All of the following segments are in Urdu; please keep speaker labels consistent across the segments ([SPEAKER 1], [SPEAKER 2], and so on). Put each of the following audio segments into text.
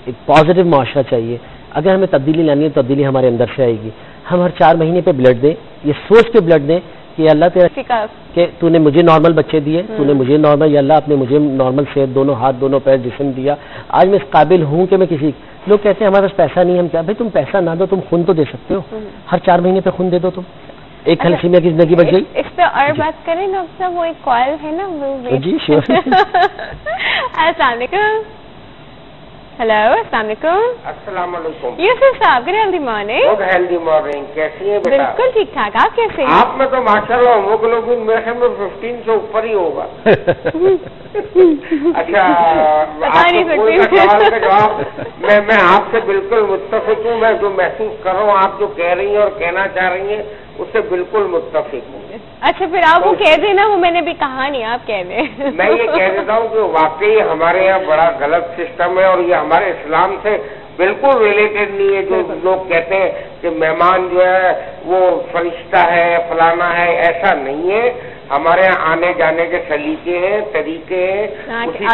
[SPEAKER 1] ایک پازیٹیو معاشرہ چاہیے. اگر ہمیں تبدیلی لانی ہے تو تبدیلی ہمارے اندر سے آئے گی. ہم ہر 4 مہینے پہ بلڈ دیں, یہ سوچ کے بلڈ دیں کہ اللہ تیرا کہ تو نے مجھے نارمل بچے دیے, تو نے مجھے نارمل, یا اللہ آپ نے مجھے نارمل صحت, دونوں ہاتھ دونوں پیر جسم دیا, آج میں اس قابل ہوں کہ میں کسی. لوگ کہتے ہیں ہمارے پاس پیسہ نہیں, ہم کیا بھائی تم پیسہ نہ دو, تم خون تو دے سکتے ہو, ہر 4 مہینے پہ خون دے دو, تم ایک تھیلیسیمیا کی زندگی بچ گئی.
[SPEAKER 2] اس پہ اور بات کریں ڈاکٹر صاحب, وہ ایک کال ہے نا وہ.
[SPEAKER 1] جی شیور.
[SPEAKER 2] السلام علیکم. ہیلو السلام علیکم.
[SPEAKER 3] السلام علیکم.
[SPEAKER 2] یوسف صاحب good healthy morning.
[SPEAKER 3] Good healthy morning. کیسی ہیں بیٹا؟
[SPEAKER 2] بالکل ٹھیک ٹھاک. آپ کیسے ہیں؟
[SPEAKER 3] آپ میں تو ماشاءاللہ ہیموگلوبن میرے خیال میں 15 سے اوپر ہی ہوگا. اچھا سوال کا جواب میں آپ سے بالکل متفق ہوں. میں جو محسوس کر رہا ہوں, آپ جو کہہ رہی ہیں اور کہنا چاہ رہی ہیں, اس سے بالکل متفق ہوں.
[SPEAKER 2] اچھا پھر آپ وہ کہہ دیں نا, وہ میں نے بھی کہا نہیں, آپ کہہ دیں.
[SPEAKER 3] میں یہ کہہ دیتا ہوں کہ واقعی ہمارے یہاں بڑا غلط سسٹم ہے, اور یہ ہمارے اسلام سے بالکل ریلیٹڈ نہیں ہے. جو لوگ کہتے ہیں کہ مہمان جو ہے وہ فرشتہ ہے, فلانا ہے, ایسا نہیں ہے. ہمارے یہاں آنے جانے کے سلیقے ہیں, طریقے ہیں,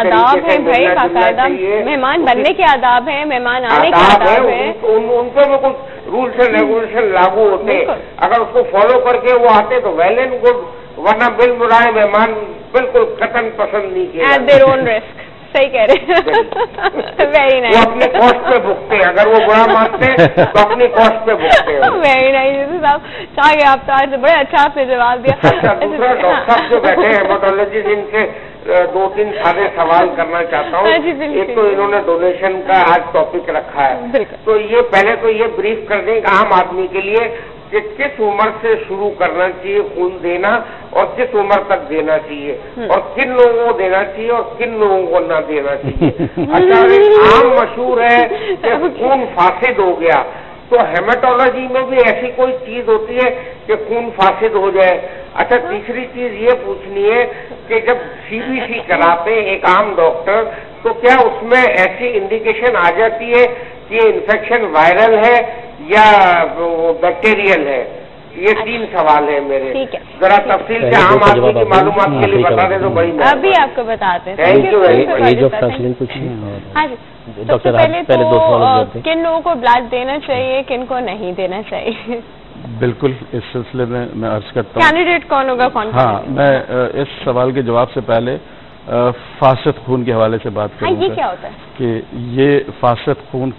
[SPEAKER 2] آداب ہیں بھائی, باقاعدہ مہمان بننے کے آداب ہیں, مہمان آنے کے آداب ہیں,
[SPEAKER 3] ان پہ بھی کچھ رولس اینڈ ریگولیشن لاگو ہوتے ہیں. اگر اس کو فالو کر کے وہ آتے تو ویل اینڈ گڈ, ورنہ بالمرائے مہمان بالکل قطعاً پسند نہیں کیا.
[SPEAKER 2] At their own risk. صحیح کہہ رہے ہیں. Very nice.
[SPEAKER 3] وہ اپنے کاسٹ پہ بھگتے ہیں, اگر وہ برا مانتے ہیں تو اپنی کاسٹ پہ بھگتے ہیں.
[SPEAKER 2] ویری نائس صاحب, چاہیے آپ تو آج بڑے اچھا آپ نے جواب دیا.
[SPEAKER 3] دوسرا ڈاکٹر صاحب جو بیٹھے ہیں ہیماٹولوجسٹ, ان سے 2-3 سارے سوال کرنا چاہتا ہوں. ایک تو انہوں نے ڈونیشن کا آج ٹاپک رکھا ہے, تو یہ پہلے تو یہ بریف کر دیں کہ عام آدمی کے لیے کہ کس عمر سے شروع کرنا چاہیے خون دینا, اور کس عمر تک دینا چاہیے, اور کن لوگوں کو دینا چاہیے اور کن لوگوں کو نہ دینا چاہیے. اچھا عام مشہور ہے کہ خون فاسد ہو گیا, تو ہیماٹولوجی میں بھی ایسی کوئی چیز ہوتی ہے کہ خون فاسد ہو جائے. اچھا تیسری چیز یہ پوچھنی ہے کہ جب CBC کراتے ہیں ایک عام ڈاکٹر, تو کیا اس میں ایسی انڈیکیشن آ جاتی ہے کہ انفیکشن وائرل ہے یا بیکٹیریل ہے؟ یہ 3 سوال ہیں میرے. ذرا تفصیل سے عام آدمی کی معلومات کے لیے بتا دیں تو بڑی مہربانی.
[SPEAKER 2] ابھی آپ کو بتاتے ہیں.
[SPEAKER 3] Thank you very much.
[SPEAKER 1] یہ جو فیصلے پوچھیے.
[SPEAKER 2] ہاں جی, سب سے پہلے تو کن لوگوں کو بلڈ دینا چاہیے, کن کو نہیں دینا چاہیے؟
[SPEAKER 4] بالکل اس سلسلے میں عرض کرتا ہوں.
[SPEAKER 2] کینڈیڈیٹ کون ہوگا, کون؟
[SPEAKER 4] ہاں, میں اس سوال کے جواب سے پہلے فاسد خون کے حوالے سے بات کروں گا.
[SPEAKER 2] یہ کیا ہوتا ہے؟ کہ
[SPEAKER 4] یہ فاسد خون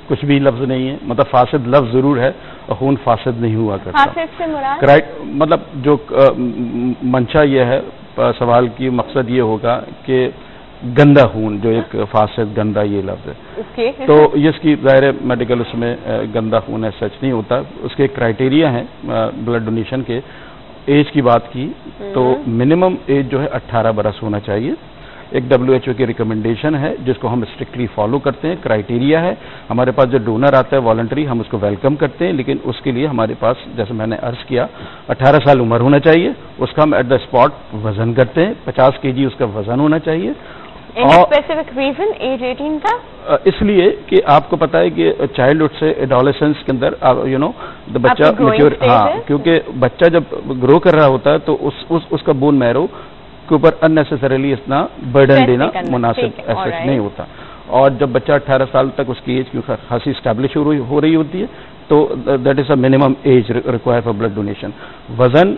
[SPEAKER 4] کچھ بھی لفظ نہیں ہے, مطلب فاسد لفظ ضرور ہے اور خون فاسد نہیں ہوا کرتا.
[SPEAKER 2] فاسد سے مراد
[SPEAKER 4] مطلب جو منشا یہ ہے سوال کی, مقصد یہ ہوگا کہ گندا خون, جو ایک فاسد گندا یہ لفظ ہے, تو اس کی ظاہر میڈیکل اس میں گندا خون ہے سچ نہیں ہوتا. اس کے کرائٹیریا ہیں بلڈ ڈونیشن کے. ایج کی بات کی تو منیمم ایج جو ہے 18 برس ہونا چاہیے. ایک WHO کی ریکمنڈیشن ہے جس کو ہم اسٹرکٹلی فالو کرتے ہیں, کرائٹیریا ہے. ہمارے پاس جو ڈونر آتا ہے والنٹری, ہم اس کو ویلکم کرتے ہیں, لیکن اس کے لیے ہمارے پاس جیسے میں نے عرض کیا 18 سال عمر ہونا چاہیے. اس کا ہم ایٹ دا اسپاٹ وزن کرتے ہیں, 50 kg اس کا وزن ہونا چاہیے.
[SPEAKER 2] اسپیسیفک ریزن ایج 18 کا
[SPEAKER 4] اس لیے کہ آپ کو پتا ہے کہ چائلڈہڈ سے ایڈولسنس کے اندر بچہ میچور, ہاں, کیونکہ بچہ جب گرو کر رہا ہوتا ہے تو اس کا بون میرو کے اوپر اننیسیسریلی اتنا برڈن دینا مناسب ایسا نہیں ہوتا. اور جب بچہ 18 سال تک اس کی ایج کی خاصی اسٹیبلش ہو رہی ہوتی ہے تو that is a minimum age require for blood donation. وزن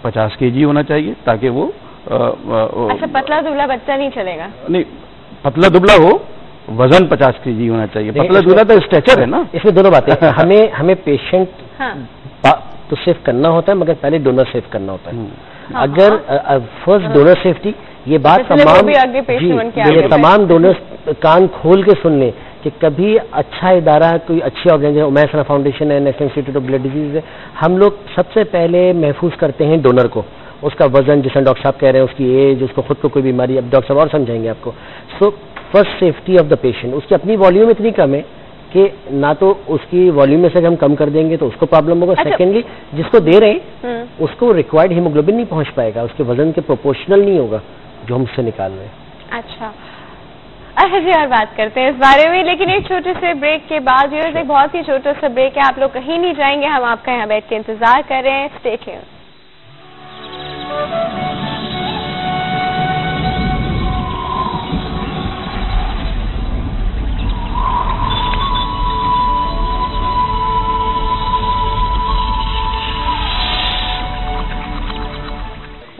[SPEAKER 4] 50 kg ہونا چاہیے تاکہ وہ
[SPEAKER 2] اچھا پتلا دبلا بچہ نہیں چلے گا.
[SPEAKER 4] نہیں, پتلا دبلا ہو, وزن 50 kg ہونا چاہیے. پتلا دبلا تو اسٹیچر ہے نا.
[SPEAKER 1] اس میں دونوں باتیں, ہمیں پیشنٹ تو سیو کرنا ہوتا ہے مگر پہلے ڈونر سیو کرنا ہوتا ہے. اگر فرسٹ ڈونر سیفٹی, یہ بات تمام ڈونرز کان کھول کے سن لیں کہ کبھی اچھا ادارہ, کوئی اچھی آرگنائزیشن, امیسرا فاؤنڈیشن ہے, national institute of blood disease ہے, ہم لوگ سب سے پہلے محفوظ کرتے ہیں ڈونر کو, اس کا وزن جیسا ڈاکٹر صاحب کہہ رہے ہیں, اس کی ایج, اس کو خود کو کوئی بیماری, اب ڈاکٹر صاحب اور سمجھائیں گے آپ کو. So first safety of the patient. اس کی اپنی والیوم اتنی کم ہے کہ نہ تو اس کی والیوم میں سے ہم کم کر دیں گے تو اس کو پرابلم ہوگا. سیکنڈلی جس کو دے رہے ہیں اس کو ریکوائرڈ ہیموگلوبن نہیں پہنچ پائے گا, اس کے وزن کے پروپورشنل نہیں ہوگا جو ہم اس سے نکال رہے ہیں.
[SPEAKER 2] اچھا جی, اور بات کرتے ہیں اس بارے میں, لیکن ایک چھوٹے سے بریک کے بعد. ایک بہت ہی چھوٹا سا بریک ہے, آپ لوگ کہیں نہیں جائیں گے, ہم آپ کا یہاں بیٹھ کے انتظار کر رہے ہیں. Stay tune.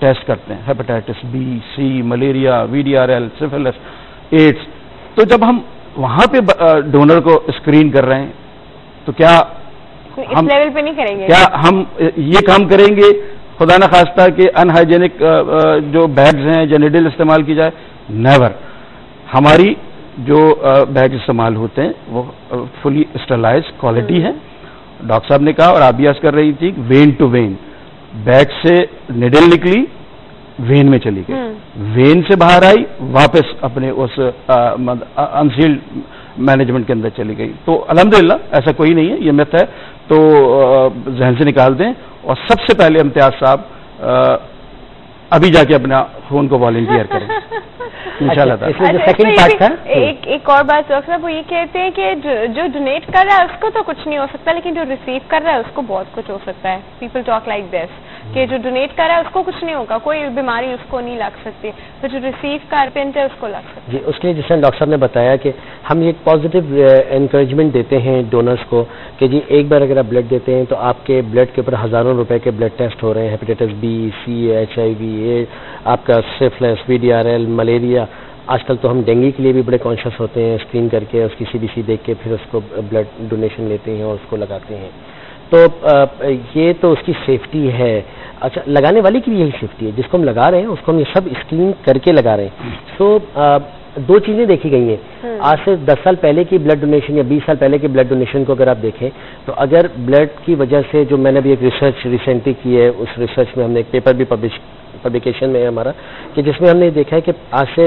[SPEAKER 4] ٹیسٹ کرتے ہیں, hepatitis B, C, malaria, VDRL, syphilis, AIDS. تو جب ہم وہاں پہ ڈونر کو اسکرین کر رہے ہیں تو کیا
[SPEAKER 2] ہم لیول پہ نہیں کریں گے؟
[SPEAKER 4] کیا ہم یہ کام کریں گے خدا نہ خواستہ کہ ان ہائیجینک جو بیگز ہیں یا نیڈل استعمال کی جائے؟ نیور. ہماری جو بیگ استعمال ہوتے ہیں وہ فلی اسٹرلائز کوالٹی ہے. ڈاکٹر صاحب نے کہا اور آپ بھی عرض کر رہی تھی, وین ٹو وین, بیگ سے نیڈل نکلی, وین میں چلی گئی, وین سے باہر آئی, واپس اپنے اس انسیلڈ مینجمنٹ کے اندر چلی گئی. تو الحمدللہ ایسا کوئی نہیں ہے, یہ میتھ ہے تو ذہن سے نکال دیں. اور سب سے پہلے امتیاز صاحب ابھی جا کے اپنا خون کو والنٹیئر کریں انشاءاللہ تعالی.
[SPEAKER 2] ایک اور بات ڈاکٹر صاحب, وہ یہ کہتے ہیں کہ جو ڈونیٹ کر رہا ہے اس کو تو کچھ نہیں ہو سکتا, لیکن جو ریسیو کر رہا ہے اس کو بہت کچھ ہو سکتا ہے. پیپل ٹاک لائک دس کہ جو ڈونیٹ کر رہا ہے اس کو کچھ نہیں ہوگا, کوئی بیماری اس کو نہیں لگ سکتی, تو جو ریسیو کرتے ہیں اس کو لگ سکتی.
[SPEAKER 1] جی, اس کے لیے جس طرح ڈاکٹر صاحب نے بتایا کہ ہم ایک پازیٹیو انکریجمنٹ دیتے ہیں ڈونرس کو کہ جی ایک بار اگر آپ بلڈ دیتے ہیں تو آپ کے بلڈ کے اوپر ہزاروں روپے کے بلڈ ٹیسٹ ہو رہے ہیں, ہیپیٹائٹس بی, سی, HIV, آپ کا سفلس, VDRL, ملیریا. آج کل تو ہم ڈینگی کے لیے بھی بڑے کانشیس ہوتے ہیں, اسکرین کر کے اس کی CBC دیکھ کے پھر اس کو بلڈ ڈونیشن لیتے ہیں اور اس کو لگاتے ہیں. تو یہ تو اس کی سیفٹی ہے. اچھا, لگانے والے کی بھی یہی سیفٹی ہے, جس کو ہم لگا رہے ہیں اس کو ہم یہ سب اسکرین کر کے لگا رہے ہیں. سو دو چیزیں دیکھی گئی ہیں. آج سے 10 سال پہلے کی بلڈ ڈونیشن یا 20 سال پہلے کی بلڈ ڈونیشن کو اگر آپ دیکھیں تو اگر بلڈ کی وجہ سے, جو میں نے بھی ایک ریسرچ ریسنٹلی کی ہے, اس ریسرچ میں ہم نے ایک پیپر بھی پبلیکیشن میں ہے ہمارا, کہ جس میں ہم نے دیکھا ہے کہ آج سے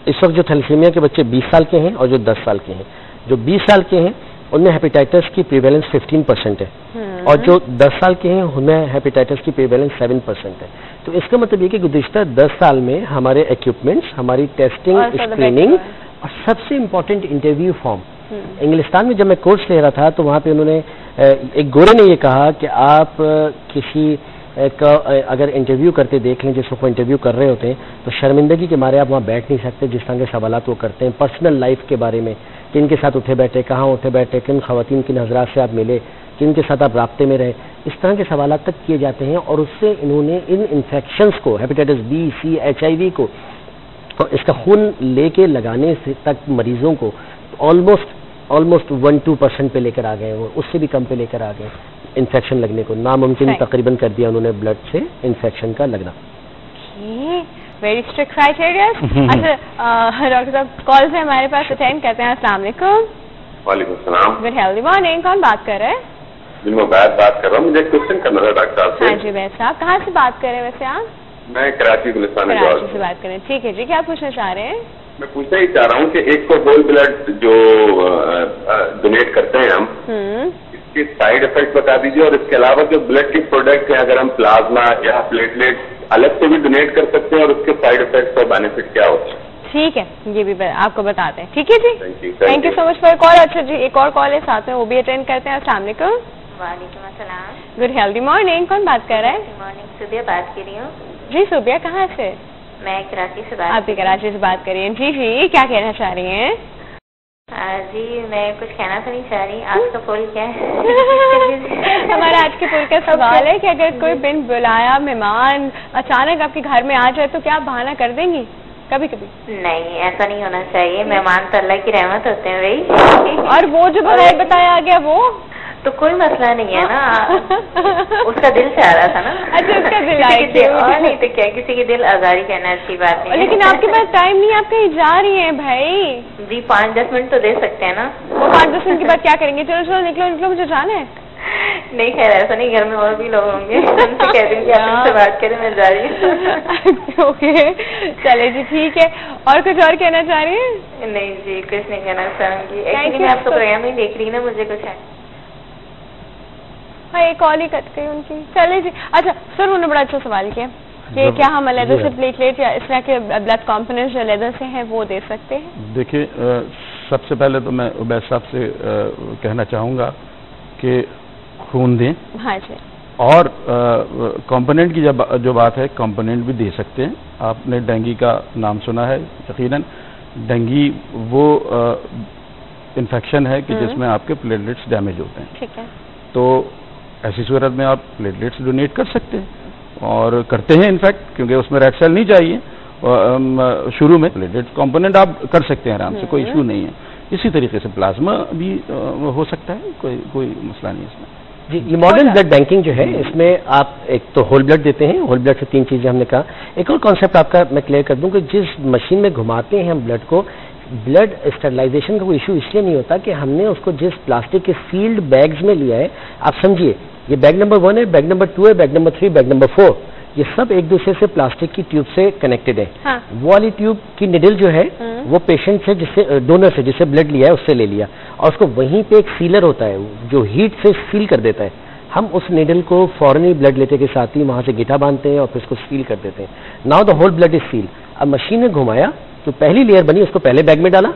[SPEAKER 1] اس وقت جو تھیلیسیمیا کے بچے 20 سال کے ہیں اور جو 10 سال کے ہیں, جو 20 سال کے ہیں ان میں ہیپیٹائٹس کی پریویلنس 15% ہے, اور جو 10 سال کے ہیں ان میں ہیپیٹائٹس کی پریویلنس 7% ہے. تو اس کا مطلب یہ کہ گزشتہ 10 سال میں ہمارے ایکوپمنٹس, ہماری ٹیسٹنگ, اسکریننگ اور سب سے امپورٹنٹ انٹرویو فارم. انگلستان میں جب میں کورس لے رہا تھا تو وہاں پہ انہوں نے, ایک گورے نے یہ کہا کہ آپ کسی کا اگر انٹرویو کرتے دیکھ لیں, جس کو انٹرویو کر رہے ہوتے ہیں تو شرمندگی کے مارے آپ وہاں بیٹھ نہیں سکتے. جس طرح کے سوالات وہ کرتے ہیں پرسنل لائف کے بارے میں, کن کے ساتھ اٹھے بیٹھے, کہاں اٹھے بیٹھے, کن خواتین, کن حضرات سے آپ ملے, کن کے ساتھ آپ رابطے میں رہے, اس طرح کے سوالات تک کیے جاتے ہیں. اور اس سے انہوں نے ان انفیکشنز کو, ہیپیٹائٹس بی, سی, HIV کو, اور اس کا خون لے کے لگانے سے تک مریضوں کو آلموسٹ 1-2% پہ لے کر آ گئے, وہ اس سے بھی کم پہ لے کر آ گئے. انفیکشن لگنے کو ناممکن تقریباً کر دیا انہوں نے بلڈ سے انفیکشن کا لگنا.
[SPEAKER 2] Very strict criterias. اچھا ڈاکٹر صاحب کال سے ہمارے پاس اٹینڈ کرتے ہیں. السلام علیکم.
[SPEAKER 5] وعلیکم السلام.
[SPEAKER 2] Good healthy morning. کون بات کر رہے ہیں؟
[SPEAKER 5] جی میں بات کر رہا ہوں, مجھے ایک کوشچن کرنا تھا ڈاکٹر صاحب سے.
[SPEAKER 2] ہاں جی ویسے آپ کہاں سے بات کر رہے ہیں؟ ویسے آپ؟
[SPEAKER 5] میں کراچی گلستان
[SPEAKER 2] سے بات کر رہے ہیں. ٹھیک ہے جی, کیا پوچھنا چاہ رہے ہیں؟
[SPEAKER 5] میں پوچھنا ہی چاہ رہا ہوں کہ ایک تو ہول بلڈ جو ڈونیٹ کرتے ہیں ہم, اس کے سائڈ افیکٹ بتا دیجیے, اور اس کے علاوہ جو بلڈ کے پروڈکٹ ہیں, اگر ہم پلازما یا پلیٹلیٹ الگ سے بھی ڈونیٹ کر سکتے ہیں, اور اس کے سائڈ افیکٹ اور بینیفٹ کیا ہوتے ہیں؟
[SPEAKER 2] ٹھیک ہے, یہ بھی آپ کو بتاتے ہیں. ٹھیک ہے جی, thank you so much for call. اچھا جی, ایک اور کال ہے ساتھ میں, وہ بھی اٹینڈ کرتے ہیں. السلام علیکم.
[SPEAKER 6] وعلیکم السلام.
[SPEAKER 2] Good healthy morning. کون بات کر رہا ہے؟
[SPEAKER 6] مارننگ. صوبیہ بات کر رہی ہوں.
[SPEAKER 2] جی صوبیہ, کہاں سے؟
[SPEAKER 6] میں کراچی سے بات.
[SPEAKER 2] آپ بھی کراچی سے بات کر رہی ہیں. جی جی, کیا کہنا چاہ رہی ہیں؟
[SPEAKER 6] جی میں کچھ کہنا تو نہیں چاہ رہی. آج کا پول کیا ہے؟
[SPEAKER 2] ہمارا آج کے پول کا سوال ہے کہ اگر کوئی بن بلایا مہمان اچانک آپ کے گھر میں آ جائے تو کیا آپ بہانہ کر دیں گی؟ کبھی کبھی
[SPEAKER 6] نہیں, ایسا نہیں ہونا چاہیے. مہمان تو اللہ کی رحمت ہوتے ہیں بھائی.
[SPEAKER 2] اور وہ جو بغیر بتایا گیا وہ
[SPEAKER 6] تو کوئی مسئلہ نہیں ہے نا, اس کا دل سے آ رہا تھا نا.
[SPEAKER 2] اچھا, اس کا دل
[SPEAKER 6] اور نہیں تو کیا, کسی کی دل آزاری کرنا اچھی بات نہیں.
[SPEAKER 2] لیکن آپ کے پاس ٹائم نہیں, آپ کہیں جا رہی ہیں بھائی.
[SPEAKER 6] جی 5-10 منٹ تو دے سکتے ہیں نا.
[SPEAKER 2] وہ 5-10 منٹ کے بعد کیا کریں گے؟ چلو چلو نکلو, مجھے جانا ہے.
[SPEAKER 6] نہیں خیر ایسا نہیں, گھر میں اور بھی لوگ ہوں گے, ان سے کہہ دیں گے آپ ان سے بات کریں, میں جا رہی ہوں.
[SPEAKER 2] اوکے چلے جی, ٹھیک ہے. اور کچھ اور کہنا چاہ رہی ہیں؟
[SPEAKER 6] نہیں جی, کچھ نہیں کہنا چاہوں گی. ایکچولی میں آپ کا پروگرام نہیں دیکھ رہی نا, مجھے کچھ ہے.
[SPEAKER 2] ہاں, ایک کال ہی کٹ گئی ان کی. چلے جی. اچھا سر, انہوں نے بڑا اچھا سوال کیا کہ کیا ہم علیحدہ سے پلیٹلیٹ یا اس طرح کے بلڈ کمپوننٹس جو علیحدہ سے ہیں وہ دے سکتے ہیں؟
[SPEAKER 4] دیکھیے, سب سے پہلے تو میں عبید صاحب سے کہنا چاہوں گا کہ خون دیں.
[SPEAKER 2] ہاں جی.
[SPEAKER 4] اور کمپوننٹ کی جو بات ہے, کمپوننٹ بھی دے سکتے ہیں. آپ نے ڈینگی کا نام سنا ہے یقیناً. ڈینگی وہ انفیکشن ہے کہ جس میں آپ کے پلیٹلیٹس ڈیمیج ہوتے ہیں.
[SPEAKER 2] ٹھیک ہے.
[SPEAKER 4] تو ایسی صورت میں آپ پلیٹلیٹس ڈونیٹ کر سکتے ہیں. اور کرتے ہیں انفیکٹ، کیونکہ اس میں ریڈ سیل نہیں چاہیے شروع میں، پلیٹلیٹ کمپوننٹ آپ کر سکتے ہیں آرام سے، کوئی ایشو نہیں ہے. اسی طریقے سے پلازما بھی ہو سکتا ہے، کوئی مسئلہ نہیں اس میں.
[SPEAKER 1] جی یہ ماڈرن بلڈ بینکنگ جو ہے اس میں آپ ایک تو ہول بلڈ دیتے ہیں، ہول بلڈ سے 3 چیزیں ہم نے کہا. ایک اور کانسیپٹ آپ کا میں کلیئر کر دوں کہ جس مشین میں گھماتے ہیں ہم بلڈ کو، بلڈ اسٹرلائزیشن کا کوئی ایشو اس لیے نہیں ہوتا کہ ہم نے اس کو جس پلاسٹک کے سیلڈ بیگز میں لیا ہے، آپ سمجھیے یہ بیگ نمبر 1 ہے، بیگ نمبر 2 ہے، بیگ نمبر 3، بیگ نمبر 4، یہ سب ایک دوسرے سے پلاسٹک کی ٹیوب سے کنیکٹڈ ہے. وہ والی ٹیوب کی نیڈل جو ہے وہ پیشنٹ سے جسے ڈونر سے جسے بلڈ لیا ہے اس سے لے لیا، اور اس کو وہیں پہ ایک سیلر ہوتا ہے جو ہیٹ سے سیل کر دیتا ہے. ہم اس نیڈل کو فوراً بلڈ لیتے کے ساتھ ہی وہاں سے گٹھا باندھتے ہیں اور پھر اس کو سیل کر دیتے ہیں. Now the whole blood is seal. اب مشین نے گھمایا تو پہلی لیئر بنی اس کو پہلے بیگ میں ڈالا،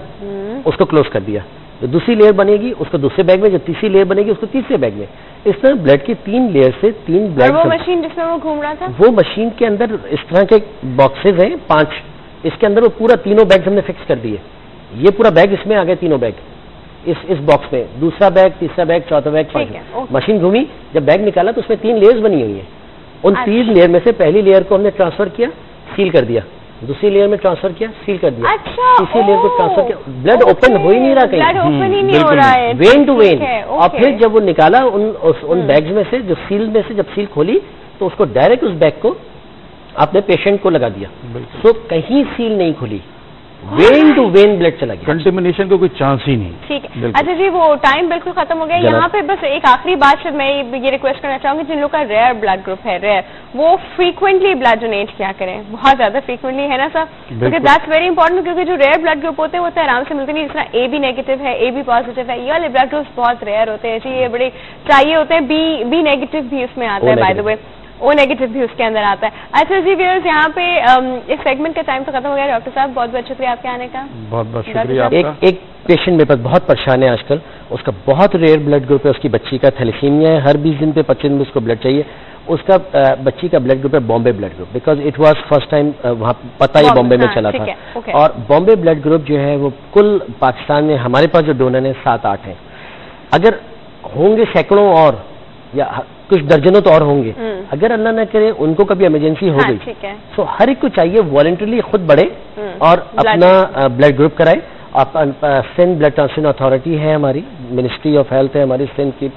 [SPEAKER 1] اس کو کلوز کر دیا. جو دوسری لیئر بنے گی اس کو دوسرے بیگ میں، جو تیسری لیئر بنے گی اس کو تیسرے بیگ میں. اس طرح بلڈ کی 3 لیئر سے 3 بلڈ.
[SPEAKER 2] وہ مشین جس میں وہ گھوم رہا تھا، وہ
[SPEAKER 1] مشین کے اندر اس طرح کے باکسز ہیں 5، اس کے اندر وہ پورا تینوں بیگ ہم نے فکس کر دیے. یہ پورا بیگ اس میں آ گیا، تینوں بیگ اس باکس میں، دوسرا بیگ، تیسرا بیگ، چوتھا بیگ، پانچواں. مشین گھومی، جب بیگ نکالا تو اس میں 3 لیئرز بنی ہوئی ہیں. ان 3 لیئر میں سے پہلی لیئر کو ہم نے ٹرانسفر کیا، سیل کر دیا. دوسری لیئر میں ٹرانسفر کیا، سیل کر دیا. تیسری لیئر کو ٹرانسفر کیا. بلڈ اوپن ہو ہی نہیں رہا کہیں، وین ٹو وین. اور پھر جب وہ نکالا ان بیگز میں سے، جو سیل میں سے جب سیل کھولی تو اس کو ڈائریکٹ اس بیگ کو آپ نے پیشنٹ کو لگا دیا. سو کہیں سیل نہیں کھلی، وین ٹو وین بلڈ چلا گیا.
[SPEAKER 4] کنٹیمنیشن کا کوئی چانس ہی نہیں.
[SPEAKER 2] ٹھیک ہے. اچھا جی وہ ٹائم بالکل ختم ہو گیا. یہاں پہ بس ایک آخری بات میں یہ ریکویسٹ کرنا چاہوں گی، جن لوگ کا ریئر بلڈ گروپ ہے، ریئر، وہ فریکوینٹلی بلڈ ڈونیٹ کیا کریں، بہت زیادہ فریکوینٹلی، ہے نا سر؟ کیونکہ دیٹس ویری امپورٹنٹ. کیونکہ جو ریئر بلڈ گروپ ہوتے ہیں وہ تو آرام سے ملتے نہیں، جس طرح اے بی نیگیٹو ہے، اے بی پازیٹیو ہے، یہ والے بلڈ گروپس بہت ریئر ہوتے ہیں جی. یہ بڑے چاہیے ہوتے ہیں. بی نیگیٹو بھی اس میں آتا ہے، by the way O negative بھی اس کے اندر آتا ہے. اچھا جی ویئرز، یہاں پہ اس سیگمنٹ کا ٹائم تو ختم ہو گیا. ڈاکٹر صاحب بہت بہت شکریہ آپ کے آنے کا.
[SPEAKER 4] بہت بہت شکریہ.
[SPEAKER 1] ایک پیشنٹ میرے پاس بہت پریشان ہے آج کل، اس کا بہت ریئر بلڈ گروپ ہے، اس کی بچی کا تھیلیسیمیا ہے، ہر 20 دن پہ 25 دن میں اس کو بلڈ چاہیے. اس کا بچی کا بلڈ گروپ ہے Bombay blood group, because it was first time وہاں پتہ ہی بامبے میں چلا تھا. اور بامبے بلڈ گروپ جو ہے وہ کل پاکستان میں ہمارے پاس جو ڈونر ہیں 7-8 ہیں. اگر ہوں گے سینکڑوں اور یا کچھ درجنوں تو اور ہوں گے، اگر اللہ نہ کرے ان کو کبھی ایمرجنسی ہو گئی تو ہر ایک کو چاہیے والنٹرلی خود بڑھے اور اپنا بلڈ گروپ کرائے. سندھ بلڈ ٹرانسفیوژن اتھارٹی ہے ہماری، منسٹری آف ہیلتھ ہے ہماری سندھ کی.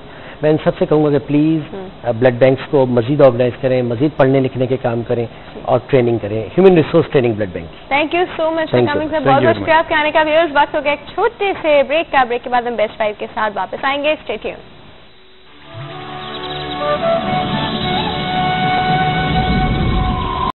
[SPEAKER 1] میں ان سب سے کہوں گا کہ پلیز بلڈ بینکس کو مزید آرگنائز کریں، مزید پڑھنے لکھنے کے کام کریں اور ٹریننگ کریں، human resource training blood bank.
[SPEAKER 2] Thank you so much for coming sir. بہت بہت شکریہ آپ کے آنے کا. ویئرز وقت ہو گیا ایک چھوٹے سے بریک کا. بریک کے بعد ہم بیسٹ 5 کے ساتھ واپس آئیں گے. Stay tuned.